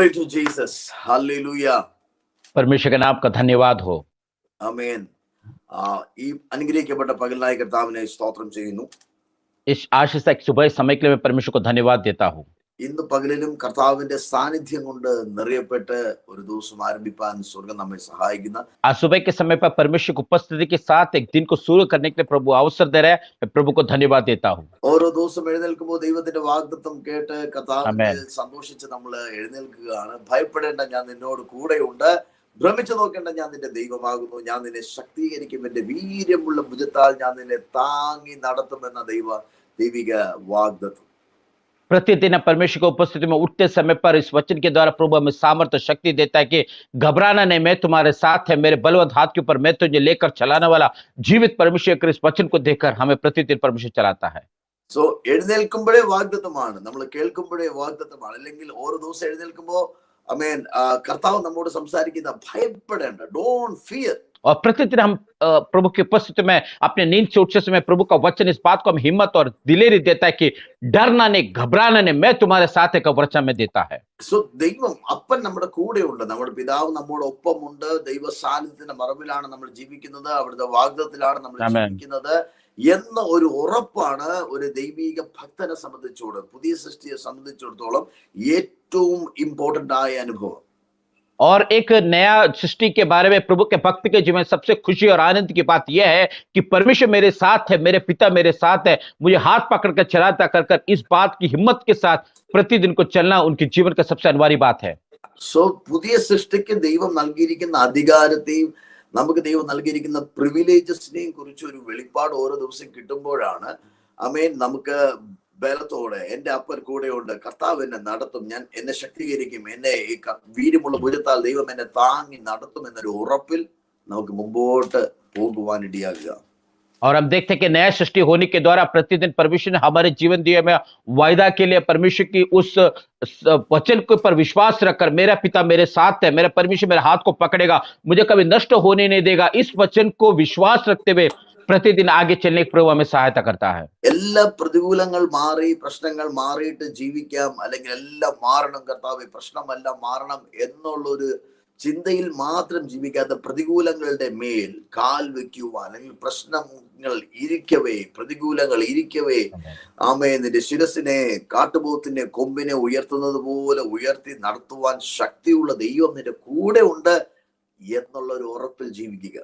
Glory to Jesus. Hallelujah. परमेश्वर के नाम का धन्यवाद हो। Amen. ഈ അനുഗ്രഹിക്കപ്പെട്ട പകലിനായി കർത്താവിനെ സ്തോത്രം ചെയ്യുന്നു. इस आशीष एक सुबह समय के लिए मैं परमेश्वर को धन्यवाद देता हूँ। ഇന്ന് പകലിലും കർത്താവിന്റെ സാന്നിധ്യം കൊണ്ട് നിറയപ്പെട്ട് ഒരു ദിവസം ആരംഭിക്കാൻ സ്വർഗം നമ്മെ സഹായിക്കുന്ന आज सुबह के समय पर परमेश्वर की उपस्थिति के साथ एक दिन को शुरू करने के लिए प्रभु अवसर दे रहे हैं। मैं प्रभु को धन्यवाद देता हूँ। ഓരോ ദിവസം എഴുന്നേൽക്കുമ്പോൾ ദൈവത്തിന്റെ വാഗ്ദത്തം കേട്ട് കർത്താവിനെ Amen. സന്തോഷിച്ച് നമ്മൾ എഴുന്നേൽക്കുകയാണ്. ഭയപ്പെടേണ്ട, ഞാൻ നിന്നോട് കൂടെയുണ്ട്. ഭ്രമിച്ചു നോക്കേണ്ട, ഞാൻ നിന്റെ ദൈവമാകുന്നു. ഞാൻ നിന്നെ ശക്തീകരിക്കും. എന്റെ വീര്യമുള്ള ഭുജത്താൽ ഞാൻ നിന്നെ താങ്ങി നടത്തുമെന്ന ദൈവിക വാഗ്ദത്തം. प्रतिदिन परमेश्वर की उपस्थिति में उठते समय पर इस वचन के द्वारा प्रभु हमें सामर्थ्य शक्ति देता है कि घबराना नहीं, मैं तुम्हारे साथ है, मेरे बलवंत हाथ के ऊपर मैं तुझे लेकर चलाने वाला जीवित परमेश्वर के इस वचन को देखकर हमें प्रतिदिन परमेश्वर चलाता है। സോ എഴുന്നേൽക്കുമ്പോഴേ വാഗ്ദത്തമാണ്, നമ്മൾ കേൾക്കുമ്പോഴേ വാഗ്ദത്തമാണ്. അല്ലെങ്കിൽ ഓരോ ദിവസം എഴുന്നേൽക്കുമ്പോ കർത്താവ് നമ്മോട് സംസാരിക്കുന്ന ഭയപ്പെടേണ്ട, ഡോണ്ട് ഫിയർ. और प्रतिदिन हम प्रभु की उपस्थिति में अपने नींद से उठते समय प्रभु का वचन इस बात को हम हिम्मत और दिलेरी देता है कि डरना नहीं, घबराना नहीं, मैं तुम्हारे साथ है का वचन में देता है। സോ ദൈവം അപ്പൻ നമ്മുടെ കൂടെയുണ്ട്, നമ്മുടെ പിതാവ് നമ്മുടെ ഒപ്പമുണ്ട്. ദൈവ സാന്നിധ്യത്തിന്റെ മറവിലാണ് നമ്മൾ ജീവിക്കുന്നത്, അവിടുത്തെ വാഗ്ദത്തത്തിലാണ് നമ്മൾ ജീവിക്കുന്നത് എന്ന ഒരു ഉറപ്പാണ് ഒരു ദൈവിക ഭക്തനെ സംബന്ധിച്ചോളം, പുതിയ സൃഷ്ടിയെ സംബന്ധിച്ചിടത്തോളം ഏറ്റവും ഇമ്പോർട്ടന്റ് ആയ അനുഭവം. और एक नया सृष्टि के बारे में प्रभु के भक्त के जीवन सबसे खुशी और आनंद की बात यह है कि परमेश्वर मेरे साथ है, मेरे पिता मेरे साथ है, मुझे हाथ पकड़कर चलाता कर इस बात की हिम्मत के साथ प्रतिदिन को चलना उनके जीवन का सबसे अनिवार्य बात है। സോ പുതിയ സൃഷ്ടിക്ക് ദൈവം നൽകിയിരിക്കുന്ന അധികാരത്തെയും നമുക്ക് ദൈവം നൽകിയിരിക്കുന്ന പ്രിവിലേജസിനെയും കുറിച്ച് ഒരു വെളിപ്പാട് ഓരോ ദിവസം കിട്ടുമ്പോഴാണ് നമുക്ക് ബലത്തോടെ എന്റെ അപ്പൻ കൂടെയുണ്ട്, കർത്താവ് എന്നെ നടത്തും, ഞാൻ എന്നെ ശക്തീകരിക്കും, എന്നെ ഈ വീര്യമുള്ള ഭുജത്താൽ ദൈവം എന്നെ താങ്ങി നടത്തും എന്നൊരു ഉറപ്പിൽ നമുക്ക് മുമ്പോട്ട് പോകുവാൻ ഇടയാകുക. और हम देखते हैं कि नया सृष्टि होने के द्वारा प्रतिदिन परमेश्वर ने हमारे जीवन दिए में वायदा के लिए परमेश्वर की उस वचन के ऊपर विश्वास रखकर मेरा पिता मेरे साथ है, मेरा परमेश्वर मेरे हाथ को पकड़ेगा, मुझे कभी नष्ट होने नहीं देगा, इस वचन को विश्वास रखते हुए प्रतिदिन आगे चलने की प्रभु हमें सहायता करता है। എല്ലാ പ്രതികൂലങ്ങൾ മാറി, പ്രശ്നങ്ങൾ മാറിയിട്ട് ജീവിക്കാം, അല്ലെങ്കിൽ എല്ലാം മാറണം, കർത്താവ് പ്രശ്നമെല്ലാം മാറണം എന്നുള്ളൊരു ചിന്തയിൽ മാത്രം ജീവിക്കാതെ പ്രതികൂലങ്ങളുടെ മേൽ കാൽ വെക്കുവാൻ, അല്ലെങ്കിൽ പ്രശ്നങ്ങൾ ഇരിക്കവേ, പ്രതികൂലങ്ങൾ ഇരിക്കവേ നിന്റെ ശിരസിനെ കാട്ടുപോത്തിന്റെ കൊമ്പിനെ ഉയർത്തുന്നത് പോലെ ഉയർത്തി നടത്തുവാൻ ശക്തിയുള്ള ദൈവം നിന്റെ കൂടെ ഉണ്ട് എന്നുള്ള ഒരു ഉറപ്പിൽ ജീവിക്കുക.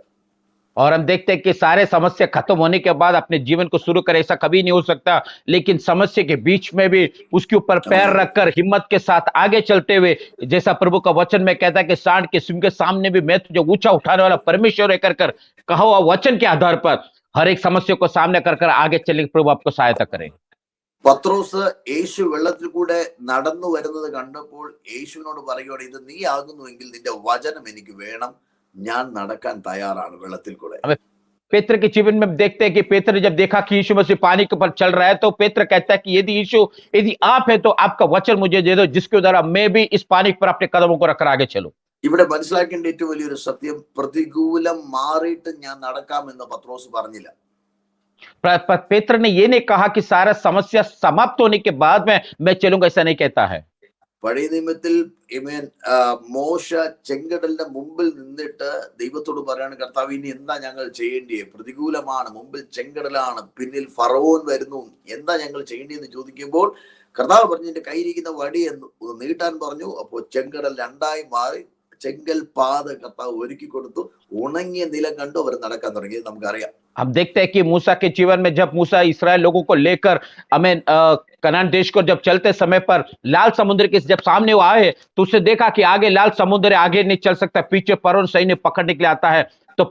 और हम देखते हैं कि सारे समस्या खत्म होने के बाद अपने जीवन को शुरू करें, ऐसा कभी नहीं हो सकता, लेकिन समस्या के बीच में भी उसके ऊपर पैर रखकर हिम्मत के साथ आगे चलते हुए, जैसा प्रभु का वचन में कहता है कि सांड के सिंह के सामने भी मैं तुझे ऊंचा उठाने वाला परमेश्वर है कर कहा हुआ वचन के आधार पर हर एक समस्या को सामने कर आगे चलने की प्रभु आपको सहायता करे। പത്രോസ് യേശു വെള്ളത്തിൽ കൂടെ നടന്നു വരുന്നത് കണ്ടപ്പോൾ യേശുവിനോട് പറയുകയാണ്, ഇത് നീ ആകുന്നുവെങ്കിൽ നിന്റെ വചനം എനിക്ക് വേണം, ഞാൻ നടക്കാൻ തയ്യാറാണ് വെള്ളത്തിൽ കൂടെ. पेत्र के जीवन में देखते हैं कि पेत्र ने जब देखा कि यीशु मसीह पानी के ऊपर चल रहा है तो पेत्र कहता है कि यदि आप है तो आपका वचन मुझे दे दो, जिसके द्वारा मैं भी इस पानी पर अपने कदमों को रखकर आगे चलूं। ഇവിടെ മനസ്സിലാക്കേണ്ട ഏറ്റവും വലിയൊരു സത്യം, പ്രതികൂലം മാറിയിട്ട് ഞാൻ നടക്കാമെന്ന് പത്രോസ് പറഞ്ഞില്ല. पेत्र ने ये नहीं कहा कि सारा समस्या समाप्त होने के बाद में मैं चलूंगा, ऐसा नहीं कहता है। പഴയ നിയമത്തിൽ മോശ ചെങ്കടലിന്റെ മുമ്പിൽ നിന്നിട്ട് ദൈവത്തോട് പറയാണ്, കർത്താവ് ഇനി എന്താ ഞങ്ങൾ ചെയ്യേണ്ടിയേ, പ്രതികൂലമാണ്, മുമ്പിൽ ചെങ്കടലാണ്, പിന്നിൽ ഫറവോൻ വരുന്നു, എന്താ ഞങ്ങൾ ചെയ്യേണ്ടിയെന്ന് ചോദിക്കുമ്പോൾ കർത്താവ് പറഞ്ഞു, എന്റെ കയ്യിരിക്കുന്ന വടി എന്ന് നീട്ടാൻ പറഞ്ഞു. അപ്പോൾ ചെങ്കടൽ രണ്ടായി മാറി, ചെങ്കൽ പാത കർത്താവ് ഒരുക്കി കൊടുത്തു, ഉണങ്ങിയ നിലം കണ്ടു അവർ നടക്കാൻ തുടങ്ങി. നമുക്കറിയാം. हम देखते हैं कि मूसा के जीवन में जब मूसा इस्राएल लोगों को लेकर कनान देश को जब चलते समय पर लाल समुद्र के जब सामने वो आए तो उसने देखा कि आगे लाल समुद्र आगे नहीं चल सकता, पीछे फरौन सैन्य पकड़ने के लिए आता है। तो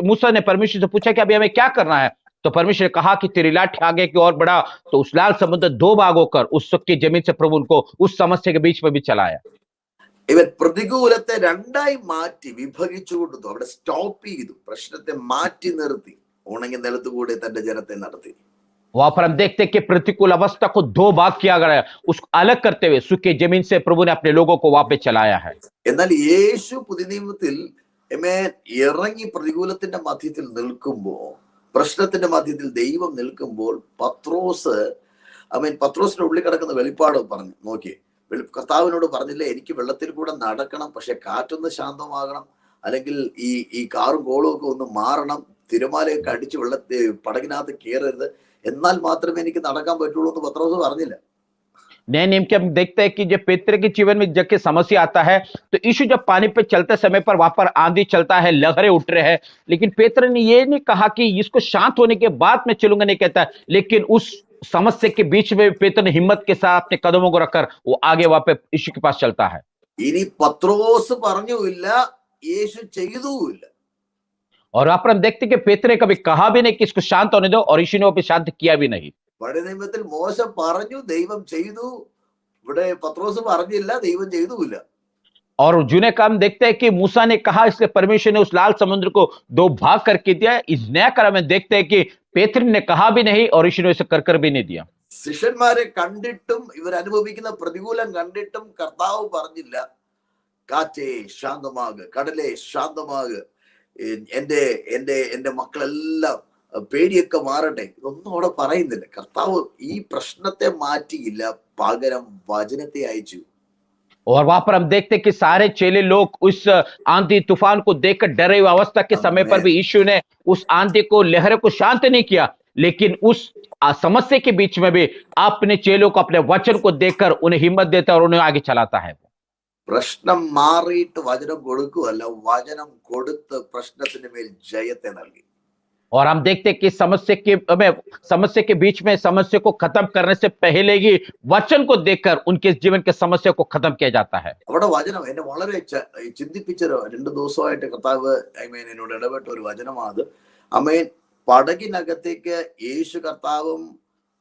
मूसा ने परमेश्वर से पूछा कि अभी हमें क्या करना है, तो परमेश्वर ने कहा कि तेरी लाठी आगे की ओर बढ़ा, तो उस लाल समुद्र दो भाग होकर उस की जमीन से प्रभु उनको उस समस्या के बीच में भी चलाया। ഇവൻ പ്രതികൂലത്തെ രണ്ടായി മാറ്റി വിഭജിച്ചു കൊടുത്തു, അവിടെ സ്റ്റോപ്പ് ചെയ്തു, പ്രശ്നത്തെ മാറ്റി നിർത്തി, ഉണങ്ങി നിലത്തുകൂടെ തന്റെ ജനത്തെ നടത്തി. वहां पर हम देखते हैं कि प्रतिकूल अवस्था को दो भाग किया गया, उसको अलग करते हुए सूखी जमीन से प्रभु ने अपने लोगों को वापस चलाया है। എന്നാൽ യേശു പുതിയ നിയമത്തിൽ ഇറങ്ങി പ്രതികൂലത്തിന്റെ മധ്യത്തിൽ നിൽക്കുമ്പോൾ, പ്രശ്നത്തിന്റെ മധ്യത്തിൽ ദൈവം നിൽക്കുമ്പോൾ പത്രോസിന്റെ ഉള്ളിൽ കിടക്കുന്ന വെളിപ്പാട് പറഞ്ഞു നോക്കി. കർത്താവിനോട് പറഞ്ഞില്ല എനിക്ക് വെള്ളത്തിൽ കൂടെ നടക്കണം, പക്ഷെ കാറ്റൊന്ന് ശാന്തമാകണം, അല്ലെങ്കിൽ ഈ കാറും കോളും ഒക്കെ ഒന്ന് മാറണം, തിരമാലയൊക്കെ അടിച്ച് പടകിനകത്ത് കയറരുത്, എന്നാൽ മാത്രമേ എനിക്ക് നടക്കാൻ പറ്റുള്ളൂ എന്ന് പത്രോസ് പറഞ്ഞില്ല. नए नियम के हम देखते हैं कि जब पेत्र के जीवन में जब के समस्या आता है तो यीशु जब पानी पे चलते समय पर वहां पर आंधी चलता है, लहरें उठ रहे हैं, लेकिन पेत्र ने ये नहीं कहा कि इसको शांत होने के बाद मैं चलूंगा, नहीं कहता है, लेकिन उस समस्या के बीच में पेत्र ने हिम्मत के साथ अपने कदमों को रखकर वो आगे वहां पे यीशु के पास चलता है। ഇനി പത്രോസ് പറഞ്ഞുമില്ല, യേശു ചെയ്തുമില്ല. और वहां पर हम देखते हैं कि पेत्र ने कभी कहा भी नहीं कि इसको शांत होने दो, और यीशु ने वो शांत किया भी नहीं। പഴയ നിയമത്തിൽ മോശ പറഞ്ഞു, ദൈവം ചെയ്തു. ഇവിടെ പത്രോസ് പറഞ്ഞില്ല, ദൈവം ചെയ്തുമില്ല. और जूने काम देखते हैं कि मूसा ने कहा, इसलिए परमेश्वर ने उस लाल समुद्र को दो भाग करके दिया। इस नया क्रम में देखते हैं कि पेत्र ने कहा भी नहीं और यीशु ने इसे कर भी नहीं दिया। ശിഷ്യന്മാരെ കണ്ടിട്ടും ഇവർ അനുഭവിക്കുന്ന പ്രതികൂലം കണ്ടിട്ടും കർത്താവ് പറഞ്ഞില്ല, കാറ്റേ ശാന്തമാക്, കടലേ ശാന്തമാക്, എന്റെ എന്റെ എന്റെ മക്കളെല്ലാം പേടിയൊക്കെ മാറട്ടെ, ഇതൊന്നും അവിടെ പറയുന്നില്ല. കർത്താവ് ഈ പ്രശ്നത്തെ മാറ്റിയില്ല, പകരം വചനത്തെ അയച്ചു. और वहां पर हम देखते हैं कि सारे चेले लोग उस आंधी तूफान को देखकर डरे हुए अवस्था के समय पर भी यीशु ने उस आंधी को, लहरों को शांत नहीं किया, लेकिन उस समस्या के बीच में भी अपने चेलों को अपने वचन को देखकर उन्हें हिम्मत देता है और उन्हें आगे चलाता है। പ്രശ്നം മാറിയിട്ട് വചനം കൊടുക്കുകയല്ല, വചനം കൊടുത്ത് പ്രശ്നത്തിന് മേൽ ജയത്തെ നൽകി. और हम देखते हैं कि समस्या के बीच में समस्या को खत्म करने से पहले ही वचन को देखकर उनके जीवन के समस्या को खत्म किया जाता है। അവിടെ വചനം എന്നെ വളരെ ചിന്തിപ്പിച്ച 2 ദിവസമായിട്ട് കർത്താവ് എന്നോട് ഇടപെട്ട ഒരു വചനമാണ്. പടകിനകത്തേക്ക് യേശു കർത്താവും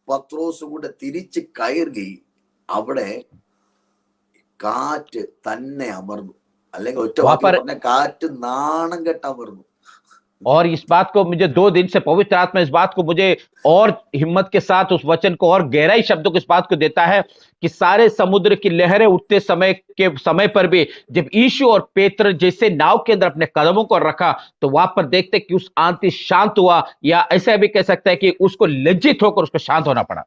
പത്രോസും കൂടെ തിരിച്ച് കയറി, അവിടെ കാറ്റ് തന്നെ അമർന്നു. അല്ലെങ്കിൽ ഒറ്റ വാക്കിൽ പറഞ്ഞ കാറ്റ് നാണം കെട്ട് അമർന്നു. और इस बात को मुझे 2 दिन से पवित्र आत्मा इस बात को मुझे और हिम्मत के साथ उस वचन को और गहराई शब्दों को इस बात को देता है कि सारे समुद्र की लहरें उठते समय पर भी जब यीशु और पेत्र जैसे नाव के अंदर अपने कदमों को रखा, तो वहां पर देखते कि उस आंधी शांत हुआ, या ऐसा भी कह सकता है कि उसको लज्जित होकर उसको शांत होना पड़ा।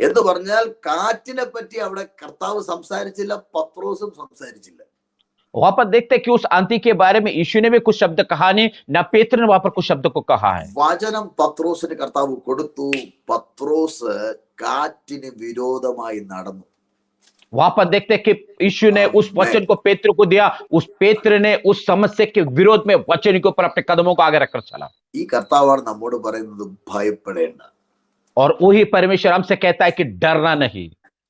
എന്ന് പറഞ്ഞാൽ കാറ്റിനെ പറ്റി അവിടെ കർത്താവ് സംസാരിച്ചില്ല, പത്രോസും സംസാരിച്ചില്ല. वहां पर देखते हैं कि उस आंधी के बारे में यीशु ने भी कुछ शब्द कहा नहीं, ना पेत्र ने वहां पर कुछ शब्द को कहा है। വചനം പത്രോസിന് കർത്താവ് കൊടുത്തു. പത്രോസ് കാറ്റിന് വിരോധമായി നടന്നു. वहां पर देखते हैं कि यीशु ने उस वचन को पेत्र को दिया, उस पेत्र ने उस समस्या के विरोध में वचन के ऊपर अपने कदमों को आगे रखकर चला। ഈ കർത്താവാണ് നമ്മോട് പറയുന്നത്, ഭയപ്പെടേണ്ട. और वही परमेश्वर हमसे कहता है कि डरना नहीं।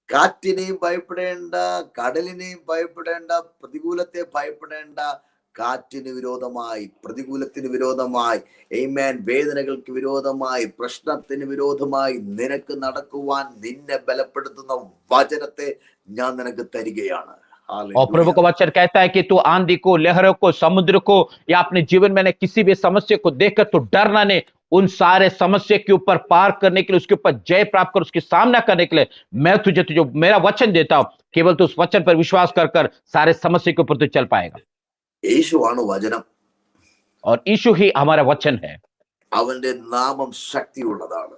കാറ്റിനെയും ഭയപ്പെടേണ്ട, കടലിനെയും ഭയപ്പെടേണ്ട, പ്രതികൂലത്തെ ഭയപ്പെടേണ്ട. കാറ്റിന് വിരോധമായി, പ്രതികൂലത്തിന് വിരോധമായി, വേദനകൾക്ക് വിരോധമായി, പ്രശ്നത്തിന് വിരോധമായി നിനക്ക് നടക്കുവാൻ നിന്നെ ബലപ്പെടുത്തുന്ന വചനത്തെ ഞാൻ നിനക്ക് തരികയാണ്. और प्रभु का वचन कहता है कि तू आंधी को, लहरों को, समुद्र को, या अपने जीवन में किसी भी समस्या को देखकर तो डरना नहीं। उन सारे समस्या के ऊपर पार करने के लिए, उसके ऊपर जय प्राप्त कर, उसके सामना करने के लिए मैं तुझे मेरा वचन देता हूं। केवल तू उस वचन पर विश्वास कर सारे समस्या के ऊपर तू चल पाएगा। യേശുവാണ് വചനം, और यीशु ही हमारा वचन है, അവന്റെ നാമം ശക്തിയുള്ളതാണ്,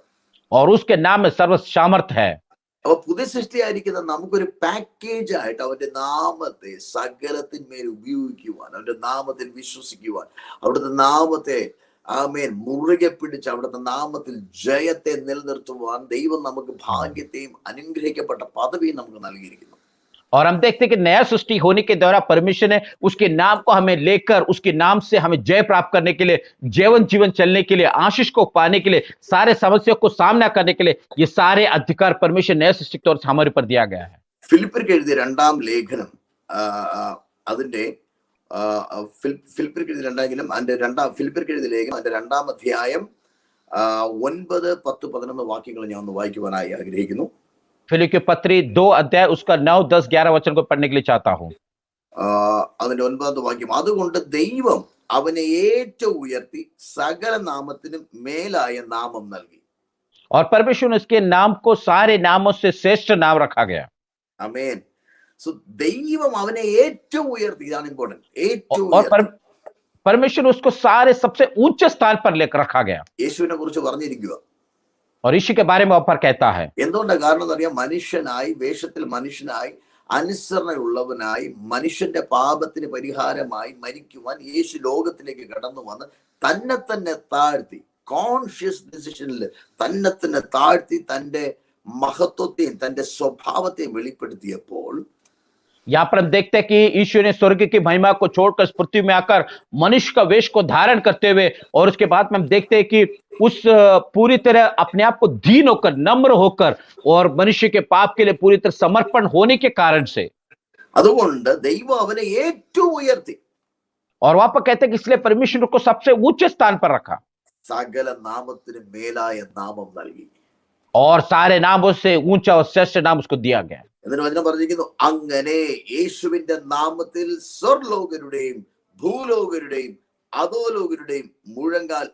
और उसके नाम में सर्व सामर्थ है। അപ്പൊ പുതിയ സൃഷ്ടിയായിരിക്കുന്ന നമുക്കൊരു പാക്കേജ് ആയിട്ട് അവന്റെ നാമത്തെ സകലത്തിന്മേൽ ഉപയോഗിക്കുവാൻ, അവന്റെ നാമത്തിൽ വിശ്വസിക്കുവാൻ, അവിടുത്തെ നാമത്തെ മുറുകെ പിടിച്ച് അവിടുത്തെ നാമത്തിൽ ജയത്തെ നിലനിർത്തുവാൻ ദൈവം നമുക്ക് ഭാഗ്യത്തെയും അനുഗ്രഹിക്കപ്പെട്ട പദവിയും നമുക്ക് നൽകിയിരിക്കുന്നു. और हम देखते हैं कि नया सृष्टि होने के दौरान परमेश्वर ने उसके नाम को हमें लेकर, उसके नाम से हमें जय प्राप्त करने के लिए, जीवन चलने के लिए, आशीष को पाने के लिए, सारे समस्या को सामना करने के लिए ये सारे अधिकार परमेश्वर नया सृष्टि के तौर से हमारे ऊपर दिया गया है। ഫിലിപ്പിയർക്ക് എഴുതിയ 2-ാം ലേഖനം, അതിന്റെ ഫിലിപ്പിയർക്ക് എഴുതിയ 2-ാം അധ്യായം 9, 10, 11 വാക്യങ്ങൾ ഞാൻ ഒന്ന് വായിക്കുവാനായി ആഗ്രഹിക്കുന്നു. फिलिप्पियों की पत्री 2 अध्याय उसका 9, 10, 11 वचन को पढ़ने के लिए चाहता हूं। അതിന്റെ 9ാമത്തെ വാക്യം, അതുകൊണ്ട് ദൈവം അവനെ ഏറ്റവും ഉയർത്തി സകല നാമത്തിനും മേലായ നാമം നൽകി. और परमेश्वर ने उसके नाम को सारे नामों से श्रेष्ठ नाम रखा गया। ആമേൻ. സോ ദൈവം അവനെ ഏറ്റവും ഉയർത്തി, ഇതാണ് ഇമ്പോർട്ടന്റ്, ഏറ്റവും और परमेश्वर ने उसको सारे सबसे ऊंचे स्थान पर लेकर रखा गया। യേശുവിനെ കുറിച്ച് പറഞ്ഞിരിക്കുക. और यीशु के बारे में ऊपर कहता है, എന്തുകൊണ്ടാണ്? കാരണം അറിയാം, മനുഷ്യനായി, വേഷത്തിൽ മനുഷ്യനായി അനുസരണയുള്ളവനായി മനുഷ്യന്റെ പാപത്തിന് പരിഹാരമായി മരിക്കുവാൻ യേശു ലോകത്തിലേക്ക് കടന്നു വന്ന് തന്നെ താഴ്ത്തി, കോൺഷ്യസ് ഡിസിഷനിൽ തന്നെ താഴ്ത്തി തന്റെ മഹത്വത്തെയും തന്റെ സ്വഭാവത്തെയും വെളിപ്പെടുത്തിയപ്പോൾ यहाँ पर हम देखते हैं कि यीशु ने स्वर्ग की महिमा को छोड़कर इस पृथ्वी में आकर मनुष्य का वेश को धारण करते हुए, और उसके बाद में हम देखते हैं कि उस पूरी तरह अपने आप को दीन होकर, नम्र होकर और मनुष्य के पाप के लिए पूरी तरह समर्पण होने के कारण से, അതുകൊണ്ട് ദൈവം അവനെ ഏറ്റവും ഉയർത്തി, और वहां पर कहते हैं कि इसलिए परमेश्वर को सबसे ऊंचे स्थान पर रखा സകല നാമത്തിന് മേലായ നാമം നൽകി. और सारे नामों से ऊंचा और श्रेष्ठ नाम उसको दिया गया. എന്നിട്ട് വചനം പറഞ്ഞിരിക്കുന്നു, അങ്ങനെ യേശുവിന്റെ നാമത്തിൽ സ്വർലോകരുടെയും ഭൂലോകരുടെയും അധോലോകരുടെയും മുഴങ്കാൽ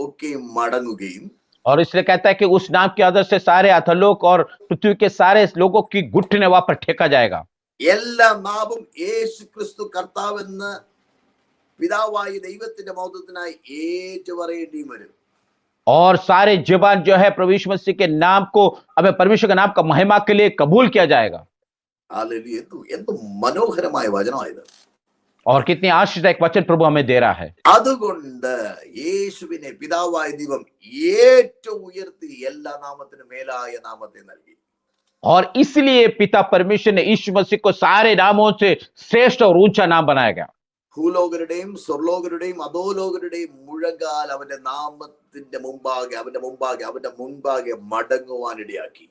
ഒക്കെയും മടങ്ങുകയും, और इसलिए कहता है कि उस नाम की आदर से सारे अधोलोक और पृथ्वी के सारे लोगों की घुटने वहां पर ठेका जाएगा. എല്ലാ നാവും യേശു ക്രിസ്തു കർത്താവെന്ന് പിതാവായ ദൈവത്തിന്റെ മഹത്വത്തിനായി ഏറ്റുപറയേണ്ടിയും വരും. और सारे जुबान जो है प्रभु यीशु मसीह के नाम को, हमें परमेश्वर के नाम का महिमा के लिए कबूल किया जाएगा. ഹല്ലേലൂയ. എന്ത് മനോഹരമായ വചനമായത്. और कितनी आशीषदायक वचन प्रभु हमें दे रहा है. അതുകൊണ്ട് യേശുവിനെ പിതാവായ ദൈവം ഏറ്റവും ഉയർത്തി എല്ലാ നാമത്തിനും മേലായ നാമത്തെ നൽകി. और इसलिए पिता परमेश्वर ने यीशु मसीह को सारे नामों से श्रेष्ठ और ऊंचा नाम बनाया गया. ഭൂലോകരുടെയും സ്വർലോകരുടെയും അധോലോകരുടെയും മുഴങ്കാൽ അവന്റെ നാമത്തിന്റെ മുൻപാകെ മടങ്ങുവാനിടയാക്കി.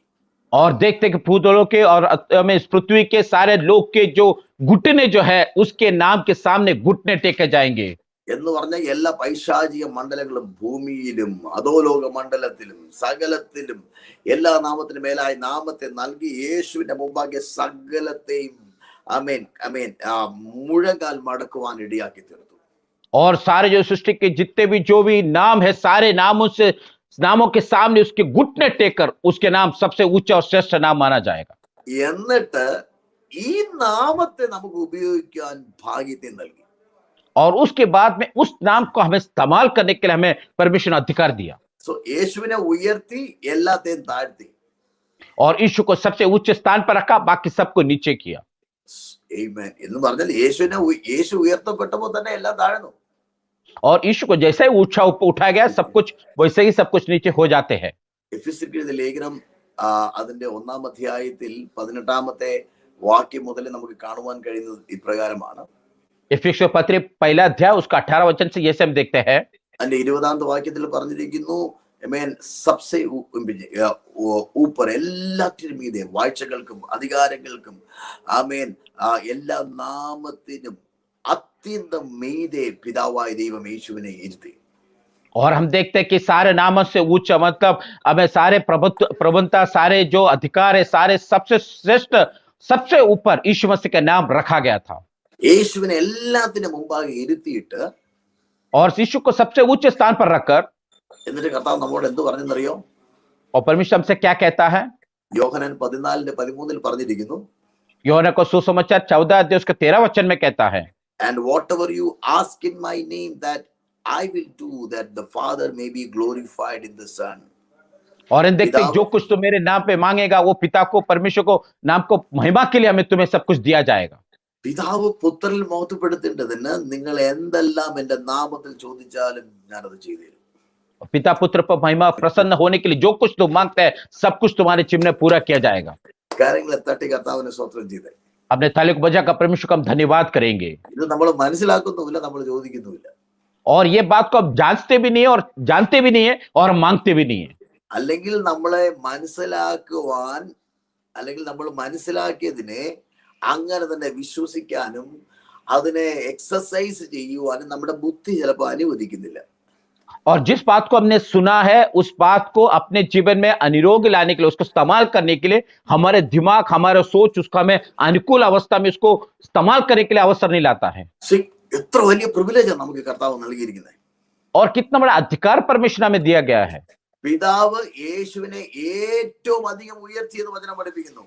और देखते कि भूतलों के और हमें इस पृथ्वी के सारे लोग के जो घुटने जो है उसके नाम के सामने घुटने टेके जाएंगे. എന്ന് പറഞ്ഞാൽ എല്ലാ പൈശാചിക മണ്ഡലങ്ങളും ഭൂമിയിലും അധോലോക മണ്ഡലത്തിലും സകലത്തിലും എല്ലാ നാമത്തിനും മേലായ നാമത്തെ നൽകി യേശുവിന്റെ മുമ്പാകെ സകലത്തെയും ആമേൻ ആമേൻ മുഴങ്കാൽ മടക്കുവാൻ ഇടയാക്കി തീർത്തു. और सारे जो सृष्टि के जितने भी जो भी नाम है, सारे नामों के सामने उसके घुटने टेकर उसके नाम सबसे ऊंचा और श्रेष्ठ नाम माना जाएगा. എന്നിട്ട് ഈ നാമത്തെ നമുക്ക് ഉപയോഗിക്കാൻ ഭാഗ്യത്തെ നൽകി. और उसके बाद में उस नाम को हमें इस्तेमाल करने के लिए हमें परमिशन अधिकार दिया. സോ യേശുവിനെ ഉയർത്തി എല്ലാത്തെയും താഴ്ത്തി. और यीशु को सबसे ऊंचे स्थान पर रखा, बाकी सबको नीचे किया. ആമേൻ. എന്ന് പറഞ്ഞാൽ യേശു ഉയർത്തപ്പെട്ടപ്പോൾ തന്നെ എല്ലാം താഴ്ന്നു. और यीशु को जैसे ही ऊंचा उठाया गया, सब कुछ वैसे ही सब कुछ नीचे हो जाते हैं. എഫെസ്യർക്കെഴുതിയ ലേഖനം അതിന്റെ 1-ാം അധ്യായത്തിൽ 18-ാമത്തെ വാക്യം മുതൽ നമുക്ക് കാണുവാൻ കഴിയുന്നത് ഇപ്രകാരമാണ്. इफिसियों पत्र पहला अध्याय उसका 18 वचन से ये हम देखते हैं. അതിന്റെ 20-ാമത്തെ വാക്യത്തിൽ പറഞ്ഞിരിക്കുന്നു, ആമേൻ, സബ്സെ ഊപ്പർ, എല്ലാറ്റിനും മീതെ, വാഴ്ചകൾക്കും അധികാരങ്ങൾക്കും ആമേൻ എല്ലാ നാമത്തിനും അത്യന്തം മീതെ പിതാവായ ദൈവം യേശുവിനെ ഇരുത്തി. और हम देखते हैं कि सारे नामों से ऊंचा मतलब हमें सारे प्रभुता, सारे जो अधिकार है, सारे सबसे श्रेष्ठ, सबसे ऊपर यीशु मसीह का नाम रखा गया था. യേശുവിനെ എല്ലാത്തിനും മുമ്പാകെ ഇരുത്തിയിട്ട്, और यीशु को सबसे ऊंचे स्थान पर रखकर, എന്നിട്ട് കർത്താവ് നമ്മോട് എന്ത് പറഞ്ഞെന്നറിയോ? और परमेश्वर हमसे क्या कहता है? യോഹന്നാൻ 14:13 പറഞ്ഞിരിക്കുന്നു, यूहन्ना को सुसमाचार 14 अध्याय उसके 13 वचन में कहता है, and whatever you ask in my name that I will do, that the Father may be glorified in the Son. और इन देखते जो कुछ तुम मेरे नाम पे मांगेगा वो पिता को, परमेश्वर को, नाम को महिमा के लिए हमें तुम्हें सब कुछ दिया जाएगा. പിതാവ് പുത്രനിൽ മഹത്വപ്പെടുത്തേണ്ടതിന് നിങ്ങൾ എന്തെല്ലാം എന്റെ നാമത്തിൽ ചോദിച്ചാലും ഞാനത് ചെയ്തു തരും. पिता पुत्र पर महिमा प्रसन्न होने के लिए जो कुछ तुम मांगते हैं सब कुछ तुम्हारे चिमने पूरा किया जाएगा. കാര്യങ്ങളെ തട്ടി കർത്താവിനെ സ്തോത്രം ചെയ്തേ. अपने ताली को बजाकर परमेश्वर को हम धन्यवाद करेंगे. ഇത് നമ്മൾ മനസ്സിലാക്കുന്നുമില്ല, നമ്മൾ ചോദിക്കുന്നുമില്ല. और ये बात को हम जानते भी नहीं है और जानते भी नहीं है और मांगते भी नहीं है. അല്ലെങ്കിൽ നമ്മളെ മനസ്സിലാക്കുവാൻ, അല്ലെങ്കിൽ നമ്മൾ മനസ്സിലാക്കിയതിനെ അങ്ങനെ തന്നെ വിശ്വസിക്കാനും അതിനെ എക്സസൈസ് ചെയ്യുവാനും നമ്മുടെ ബുദ്ധി ചിലപ്പോൾ അനുവദിക്കുന്നില്ല. और जिस बात को हमने सुना है उस बात को अपने जीवन में अनिरोग लाने के लिए, उसको इस्तेमाल करने के लिए हमारे दिमाग, हमारा सोच उसको हमें अनुकूल अवस्था में उसको इस्तेमाल करने के लिए अवसर नहीं लाता है. എത്ര വലിയ പ്രിവിലേജാണ് നമുക്ക് കർത്താവ് നൽകിയിരിക്കുന്നത്. और कितना बड़ा अधिकार परमेश्वर में दिया गया है. പിതാവ് യേശുവിനെ ഏറ്റവും അധികം ഉയർത്തിയെന്ന് വചനം പഠിപ്പിക്കുന്നു.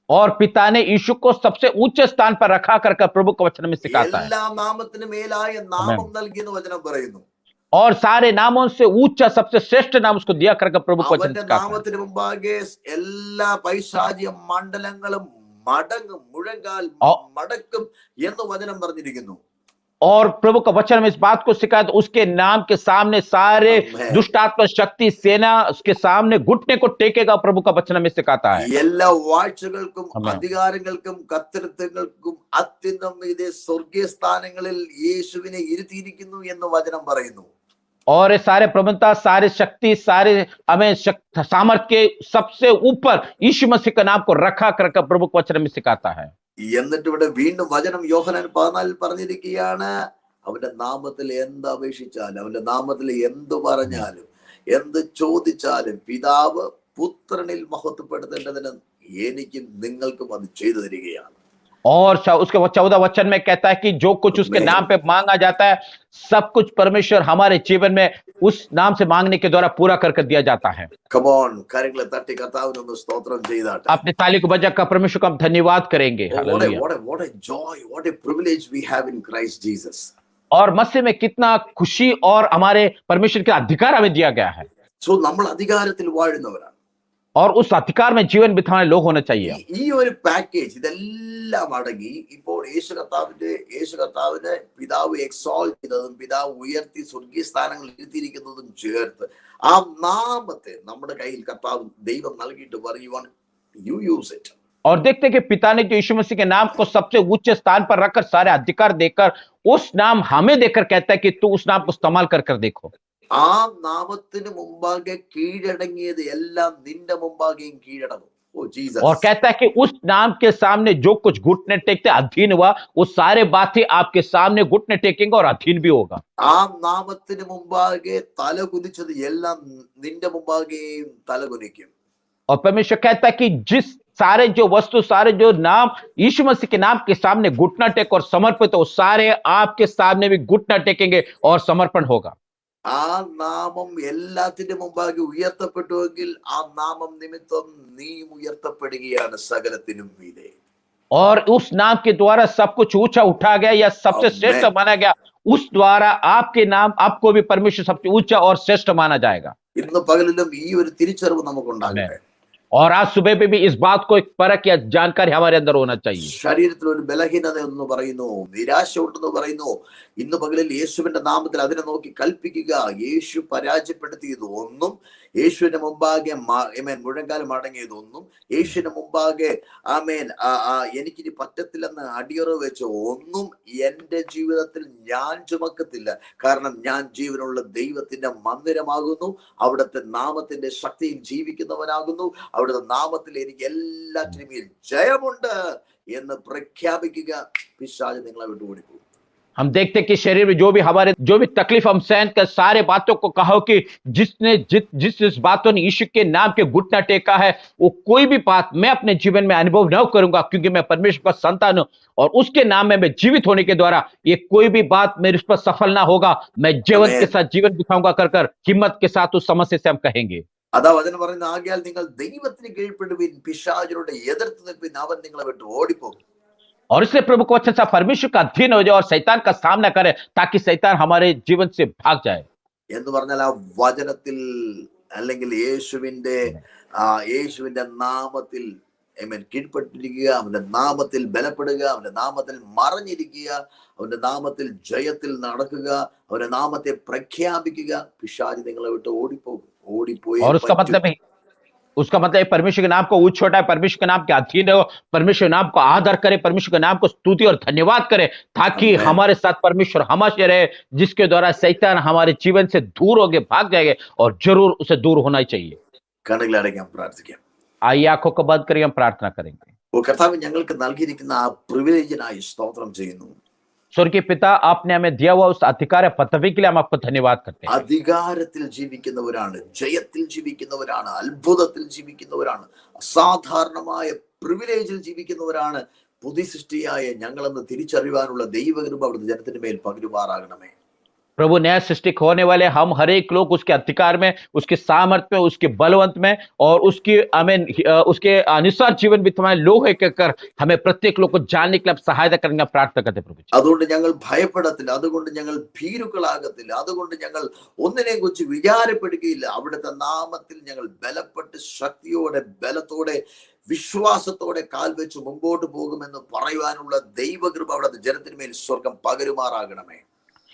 और पिता ने यीशु को सबसे ऊंचे स्थान पर रखा कर प्रभु के वचन में सिखाता है. എല്ലാ നാമത്തിനും മേലായ നാമം നൽകിയെന്ന് വചനം പറയുന്നു. और सारे नामों से ऊंचा सबसे श्रेष्ठ नाम उसको दिया कर प्रभु को वचन അവന്റെ सिखाता है. നാമത്തിന് മുമ്പാകെ എല്ലാ പൈശാചിക മണ്ഡലങ്ങളും മടങ്ങും, മുഴങ്കാൽ औ- മടക്കും എന്ന് വചനം പറഞ്ഞിരിക്കുന്നു. और प्रभु का वचन में इस बात को सिखाया, तो उसके नाम के सामने सारे Amen. दुष्ट आत्मा शक्ति सेना उसके सामने घुटने को टेकेगा, प्रभु का वचन में सिखाता है। എല്ലാ വാഴ്ചകൾക്കും Amen. അധികാരങ്ങൾക്കും കർത്തൃത്വങ്ങൾക്കും അത്യുന്നം ഇതേ സ്വർഗീയ സ്ഥാനങ്ങളിൽ യേശുവിനെ ഇരുത്തിയിരിക്കുന്നു എന്ന് വചനം പറയുന്നു. और ये सारे प्रबंधता, सारे शक्ति, सारे हमें सामर्थ्य के सबसे ऊपर यीशु मसीह का नाम को रखा कर प्रभु के वचन में सिखाता है। എന്നിട്ട് ഇവിടെ വീണ്ടും വചനം യോഹന്നാൻ 14 പറഞ്ഞിരിക്കുകയാണ്, അവന്റെ നാമത്തിൽ എന്ത് അപേക്ഷിച്ചാലും, അവന്റെ നാമത്തിൽ എന്ത് പറഞ്ഞാലും, എന്ത് ചോദിച്ചാലും പിതാവ് പുത്രനിൽ മഹത്വപ്പെടുത്തേണ്ടതിന് എനിക്കും നിങ്ങൾക്കും അത് ചെയ്തു തരികയാണ്. और उसके 14 वचन में कहता है कि जो कुछ उसके Amen. नाम पे मांगा जाता है, सब कुछ परमेश्वर हमारे जीवन में उस नाम से मांगने के द्वारा पूरा कर दिया जाता है। Come on, കരങ്ങളെ തട്ടി കർത്താവിനൊന്ന് സ്തോത്രം ചെയ്താട്ടെ. अपने ताली को बजाकर परमेश्वर को हम धन्यवाद करेंगे। Oh, hallelujah. what a joy, what a privilege we have in Christ Jesus. और मसीह में कितना खुशी और हमारे परमेश्वर के अधिकार हमें दिया गया है, So നമ്മൾ അധികാരത്തിൽ വാഴുന്നവരാണ്. और उस अधिकार में जीवन बिताने लोग होना चाहिए। ഈ ഒരു പാക്കേജ് ഇതെല്ലാം അടങ്ങി ഇപ്പോൾ യേശു കർത്താവിനെ പിതാവ് എക്സോൾട്ട് ചെയ്തതും പിതാവ് ഉയർത്തി സ്വർഗീയ സ്ഥാനങ്ങളിൽ ഇരുത്തിയിരിക്കുന്നതും ചേർത്ത് ആ നാമത്തെ നമ്മുടെ കയ്യിൽ കർത്താവ് ദൈവം നൽകിയിട്ട് പറയുവാൻ യു യൂസ് ഇറ്റ്. और देखते हैं कि पिता ने जो यीशु मसीह के नाम को सबसे उच्च स्थान पर रखकर सारे अधिकार देकर उस नाम हमें देकर कहता है कि तू उस नाम को इस्तेमाल कर देखो। ആ നാമത്തിന് മുമ്പാകെ കീഴടങ്ങിയത് എല്ലാം നിന്റെ മുമ്പാകെയും കീഴടങ്ങും. Oh Jesus. और कहता है कि उस नाम के सामने जो कुछ घुटने टेकते अधीन हुआ, वो सारे बातें आपके सामने घुटने टेकेंगे और अधीन भी होगा। ആ നാമത്തിന് മുമ്പാകെ തല കുനിച്ചത് എല്ലാം നിന്റെ മുമ്പാകെയും തല കുനിക്കും. और परमेश्वर कहता है कि जिस सारे जो वस्तु, सारे जो नाम यीशु मसीह के नाम के सामने घुटना टेक और समर्पित हो, सारे आपके सामने भी घुटना टेकेंगे और समर्पण होगा। ആ നാമം എല്ലാത്തിന്റെ മുമ്പാകെ ഉയർത്തപ്പെട്ടുവെങ്കിൽ ആ നാമം നിമിത്തം നീ ഉയർത്തപ്പെടുകയാണ് സകലത്തിനും മീതെ. और उस नाम के द्वारा सब कुछ ऊंचा उठा गया या सबसे Amen. श्रेष्ठ माना गया, उस द्वारा आपके नाम आपको भी परमेश्वर सबसे ऊंचा और श्रेष्ठ माना जाएगा। ഇന്ന് പകലിലും ഈ ഒരു തിരിച്ചറിവ് നമുക്കുണ്ടാകട്ടെ. और आज सुबह पे भी इस बात को एक परख या जानकारी हमारे अंदर होना चाहिए। ശരീരത്തിൽ ഒരു ബലഹീനത എന്ന് പറയുന്നു, നിരാശ ഉണ്ടെന്ന് പറയുന്നു. ഇന്ന് പകലിൽ യേശുവിന്റെ നാമത്തിൽ അതിനെ നോക്കി കൽപ്പിക്കുക. യേശു പരാജയപ്പെടുത്തിയത് ഒന്നും, യേശുവിന്റെ മുമ്പാകെ മുഴങ്കാലം മടങ്ങിയതൊന്നും, യേശുവിന്റെ മുമ്പാകെ എനിക്കിനി പറ്റത്തില്ലെന്ന് അടിയറവ് വെച്ച ഒന്നും എന്റെ ജീവിതത്തിൽ ഞാൻ ചുമക്കത്തില്ല. കാരണം ഞാൻ ജീവനുള്ള ദൈവത്തിന്റെ മന്ദിരമാകുന്നു, അവിടുത്തെ നാമത്തിന്റെ ശക്തിയിൽ ജീവിക്കുന്നവനാകുന്നു. അവിടുത്തെ നാമത്തിൽ എനിക്ക് എല്ലാറ്റിനും ജയമുണ്ട് എന്ന് പ്രഖ്യാപിക്കുക. പിശാച് നിങ്ങളെ വിട്ടുകൊടുക്കും. हम देखते हैं कि शरीर में जो भी तकलीफ हम सहन कर, सारे बातों को कहो कि जिस बातों ने यीशु के नाम के घुटना टेका है, वो कोई भी बात मैं अपने जीवन में अनुभव न करूंगा, क्योंकि मैं परमेश्वर का संतान हूं और उसके नाम में मैं जीवित होने के द्वारा ये कोई भी बात मेरे पर सफल ना होगा। मैं जीवन के साथ जीवन बिताऊंगा कर हिम्मत के साथ उस समस्या से हम कहेंगे। അതാ വചനം പറയുന്നത്, ആകയാൽ നിങ്ങൾ ദൈവത്തിന് കീഴ്പ്പെടുവിൻ, പിശാചിനോട് എതിർത്ത് നിൽപ്പിൻ, അവൻ നിങ്ങളെ വിട്ട് ഓടിപ്പോകും. और इसलिए प्रभु को वचन से परमेश्वर का अधीन हो जाए और शैतान का सामना करे, ताकि शैतान हमारे जीवन से भाग जाए। എന്ന് പറഞ്ഞാൽ ആ വചനത്തിൽ അല്ലെങ്കിൽ യേശുവിന്റെ നാമത്തിൽ കീഴ്പ്പെട്ടിരിക്കുക, അവന്റെ നാമത്തിൽ ബലപ്പെടുക, അവന്റെ നാമത്തിൽ മറഞ്ഞിരിക്കുക, അവന്റെ നാമത്തിൽ ജയത്തിൽ നടക്കുക, അവന്റെ നാമത്തെ പ്രഖ്യാപിക്കുക. പിശാച് നിങ്ങളെ വിട്ട് ഓടിപ്പോകും. ഓടിപ്പോയി उसका मतलब परमेश्वर के नाम को ऊंच छोटा है, परमेश्वर के नाम के अधीन रहो, परमेश्वर के नाम को आदर करे, परमेश्वर के नाम को स्तुति और धन्यवाद करे, ताकि हमारे साथ परमेश्वर हमेशा रहे, जिसके द्वारा शैतान हमारे जीवन से दूर होके भाग जाएंगे और जरूर उसे दूर होना ही चाहिए। കണ്ണുകളടയ്ക്കാം, പ്രാർത്ഥിക്കാം. आइए आंखों को बंद करिए, हम प्रार्थना करेंगे। ഓ കർത്താവ്, ഞങ്ങൾക്ക് നൽകിയിരിക്കുന്ന ആ പ്രിവിലേജിനായി സ്തോത്രം ചെയ്യുന്നു. स्वर्गीय पिता, आपने हमें दिया हुआ उस अधिकार पदवी के लिए हम आपको धन्यवाद करते हैं। അധികാരത്തിൽ ജീവിക്കുന്നവരാണ്, ജയത്തിൽ ജീവിക്കുന്നവരാണ്, അത്ഭുതത്തിൽ ജീവിക്കുന്നവരാണ്, അസാധാരണമായ പ്രിവിലേജിൽ ജീവിക്കുന്നവരാണ് പുതിയ സൃഷ്ടിയായ ഞങ്ങളെന്ന് തിരിച്ചറിയാനുള്ള ദൈവകൃപ അവിടുത്തെ ജനത്തിന് മേൽ പകരുമാറാകണമേ. प्रभु, नया सृष्टि होने वाले हम हर एक लोग उसके अधिकार में, उसके सामर्थ्य में, उसके बलवंत में और उसके अनुसार जीवन बिताने लोग कर हमें प्रत्येक लोग को जानने के लिए सहायता करने प्रार्थना करते प्रभु। അതുകൊണ്ട് ഞങ്ങൾ ഭയപ്പെടത്തില്ല, അതുകൊണ്ട് ഞങ്ങൾ ഭീരുക്കളാകത്തില്ല, അതുകൊണ്ട് ഞങ്ങൾ ഒന്നിനെ കുറിച്ച് വിചാരപ്പെടുകയില്ല. അവിടുത്തെ നാമത്തിൽ ഞങ്ങൾ ബലപ്പെട്ട് ശക്തിയോടെ ബലത്തോടെ വിശ്വാസത്തോടെ കാൽ വെച്ച് മുമ്പോട്ട് പോകുമെന്ന് പറയുവാനുള്ള ദൈവകൃപ അവിടെ ജനത്തിന്മേൽ സ്വർഗം പകരുമാറാകണമേ.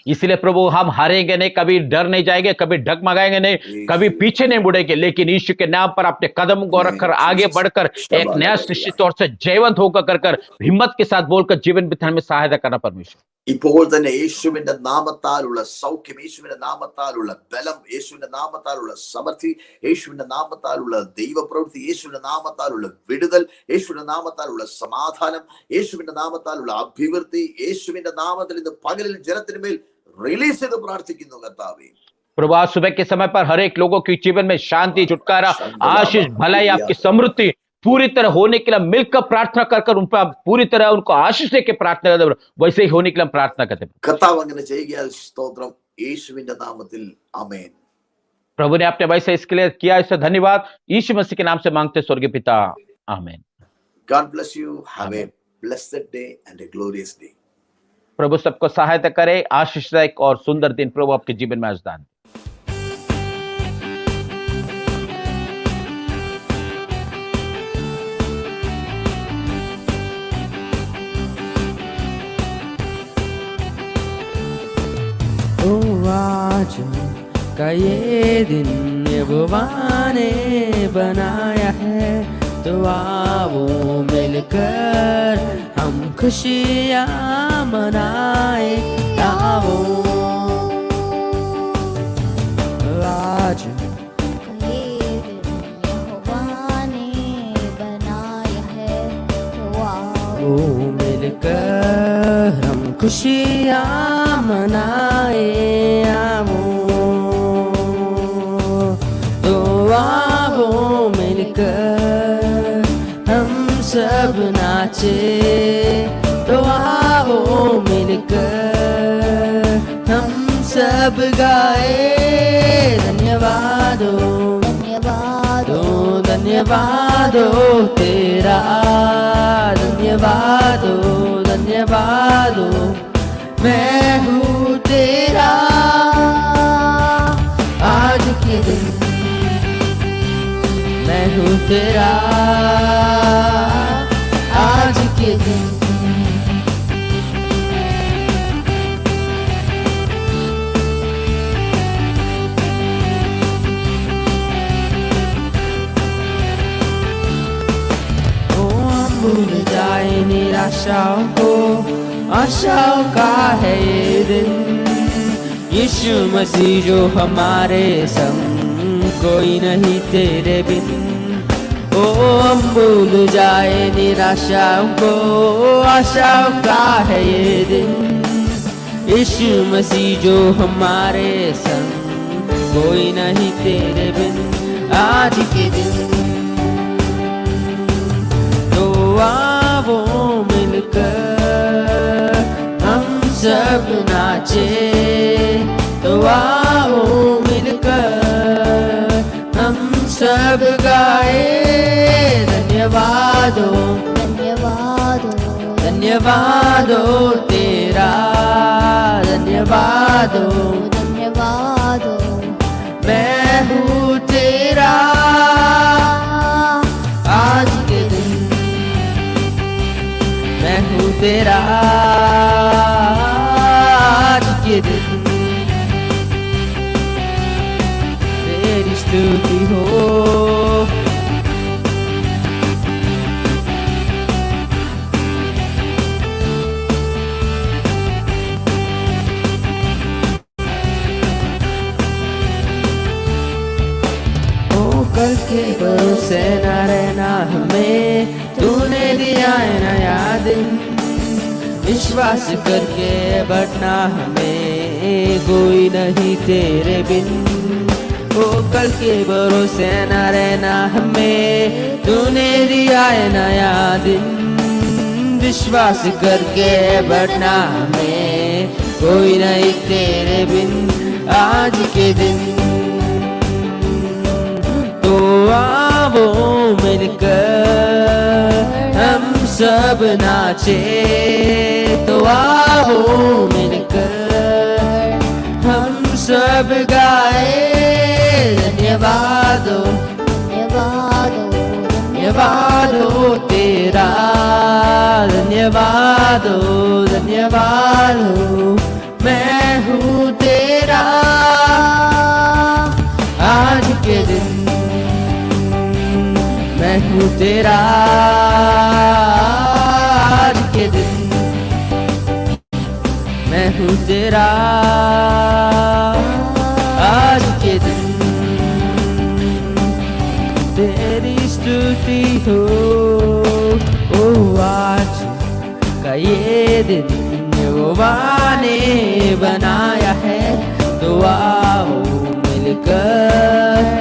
इसलिए प्रभु हम हारेंगे नहीं, कभी डर नहीं जाएंगे, कभी डगमगाएंगे नहीं, कभी पीछे नहीं मुड़ेंगे, लेकिन यीशु के नाम पर अपने कदम को रखकर आगे बढ़कर एक नया निश्चित तौर से जयवंत होकर कर हिम्मत के साथ बोलकर जीवन बिताने में सहायता करना परमेश्वर. ഇപ്പോൾ തന്നെ യേശുവിന്റെ നാമത്താലുള്ള സൗഖ്യം, യേശുവിന്റെ നാമത്താലുള്ള ബലം, യേശുവിന്റെ നാമത്താലുള്ള സമൃദ്ധി, യേശുവിന്റെ നാമത്താലുള്ള ദൈവപ്രവൃത്തി, യേശുവിന്റെ നാമത്താലുള്ള വിടുതൽ, യേശുവിന്റെ നാമത്താലുള്ള സമാധാനം, യേശുവിന്റെ നാമത്താലുള്ള അഭിവൃദ്ധി, യേശുവിന്റെ നാമത്തിൽ ഇന്ന് പകലിൽ ജനത്തിന് മേൽ റിലീസ് ചെയ്ത് പ്രാർത്ഥിക്കുന്നു കർത്താവേ. प्रभु आज सुबह के समय पर हर एक लोगों के जीवन में शांति, छुटकारा, आशीष, भलाई, आपकी समृद्धि पूरी तरह होने के लिए मिलकर प्रार्थना कर उन पर पूरी तरह उनको आशीष देके प्रार्थना करते, वैसे ही होने के लिए हम प्रार्थना करते हैं. കർത്താവ് അങ്ങനെ ചെയ്യുകയാൽ സ്തോത്രം, യേശുവിന്റെ നാമത്തിൽ ആമേൻ. प्रभु ने अपने वैसे इसके लिए किया, इससे धन्यवाद. यीशु मसीह के नाम से मांगते स्वर्गीय पिता, आमीन. God bless you. Have a blessed day and a glorious day. प्रभु सबको सहायता करे, आशीषदायक और सुंदर दिन प्रभु आपके जीवन में आज दान. आज का ये दिन यहोवा ने बनाया है, तो आओ मिलकर हम खुशियाँ मनाए. आओ आज ये दिन यहोवा ने बनाया है, तो आओ मिलकर हम खुशियाँ मनाए. आओ तो आओ मिलकर हम सब नाचे. तो आओ मिलकर हम सब गाए. धन्यवादो धन्यवादो धन्यवादो तेरा, धन्यवादो धन्यवादो मैं हूँ तेरा. आज के दिन मैं हूँ तेरा, आज के दिन भूल जाए निराशाओं को, आशाओं का है ये दिन. यीशु मसीह जो हमारे संग, कोई नहीं तेरे बिन. ओ हम भूल जाए निराशाओं को, आशाओं का है ये दिन. यीशु मसीह जो हमारे संग, कोई नहीं तेरे बिन. आज के दिन आओ मिलकर हम सब नाचे. तो आओ मिलकर हम सब गाए. धन्यवादो धन्यवादो धन्यवादो तेरा, धन्यवादो धन्यवादो मैं हूँ तेरा. आज के दिन मैं हूँ तेरा, आज के दिन तेरी स्तुति हो. ओ कल के भरोसे न रहना हमें, तूने दिया है नया दिन. विश्वास करके बढ़ना हमें, कोई नहीं तेरे बिन. ओ कल के भरोसे न रहना हमें, तूने दिया है नया दिन. विश्वास करके बढ़ना हमें, कोई नहीं तेरे बिन. आज के दिन तो आओ मिलकर हम सब नाचे. तो आओ मिलकर हम सब गाए. धन्यवादो धन्यवादो धन्यवाद हो तेरा, धन्यवाद हो, मैं हूँ तेरा। आज के दिन मैं हूँ तेरा, आज के दिन मैं हूँ तेरा, आज के दिन तेरी स्तुति हो। ओ आज का ये दिन यहोवा ने बनाया है, तो आओ मिलकर